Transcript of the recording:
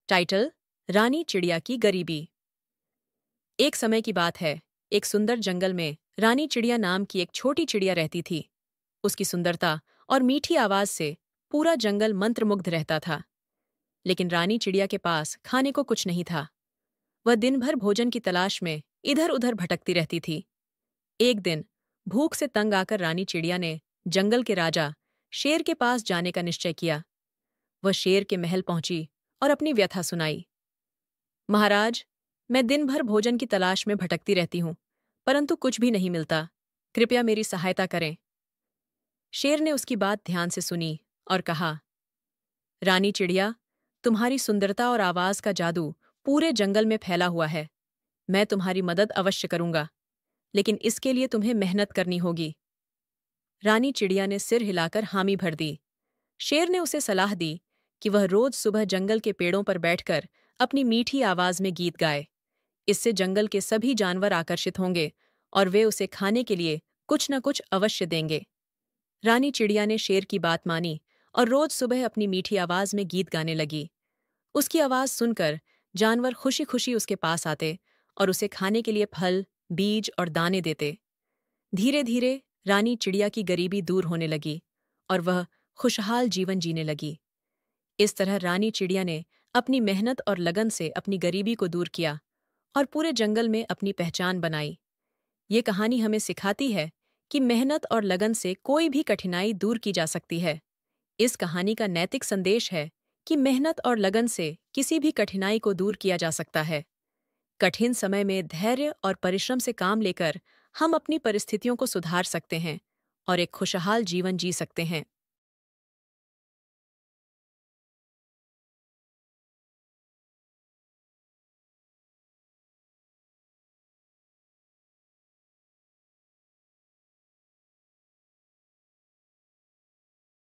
Title: रानी चिड़िया की गरीबी। एक समय की बात है, एक सुंदर जंगल में रानी चिड़िया नाम की एक छोटी चिड़िया रहती थी। उसकी सुंदरता और मीठी आवाज से पूरा जंगल मंत्रमुग्ध रहता था। लेकिन रानी चिड़िया के पास खाने को कुछ नहीं था। वह दिन भर भोजन की तलाश में इधर उधर भटकती रहती थी। एक दिन भूख से तंग आकर रानी चिड़िया ने जंगल के राजा शेर के पास जाने का निश्चय किया। वह शेर के महल पहुंची और अपनी व्यथा सुनाई। महाराज, मैं दिन भर भोजन की तलाश में भटकती रहती हूँ, परंतु कुछ भी नहीं मिलता। कृपया मेरी सहायता करें। शेर ने उसकी बात ध्यान से सुनी और कहा, रानी चिड़िया, तुम्हारी सुंदरता और आवाज का जादू पूरे जंगल में फैला हुआ है। मैं तुम्हारी मदद अवश्य करूंगा, लेकिन इसके लिए तुम्हें मेहनत करनी होगी। रानी चिड़िया ने सिर हिलाकर हामी भर दी। शेर ने उसे सलाह दी कि वह रोज सुबह जंगल के पेड़ों पर बैठकर अपनी मीठी आवाज में गीत गाए। इससे जंगल के सभी जानवर आकर्षित होंगे और वे उसे खाने के लिए कुछ न कुछ अवश्य देंगे। रानी चिड़िया ने शेर की बात मानी और रोज सुबह अपनी मीठी आवाज में गीत गाने लगी। उसकी आवाज सुनकर जानवर खुशी खुशी उसके पास आते और उसे खाने के लिए फल, बीज और दाने देते। धीरे धीरे रानी चिड़िया की गरीबी दूर होने लगी और वह खुशहाल जीवन जीने लगी। इस तरह रानी चिड़िया ने अपनी मेहनत और लगन से अपनी गरीबी को दूर किया और पूरे जंगल में अपनी पहचान बनाई। ये कहानी हमें सिखाती है कि मेहनत और लगन से कोई भी कठिनाई दूर की जा सकती है। इस कहानी का नैतिक संदेश है कि मेहनत और लगन से किसी भी कठिनाई को दूर किया जा सकता है। कठिन समय में धैर्य और परिश्रम से काम लेकर हम अपनी परिस्थितियों को सुधार सकते हैं और एक खुशहाल जीवन जी सकते हैं।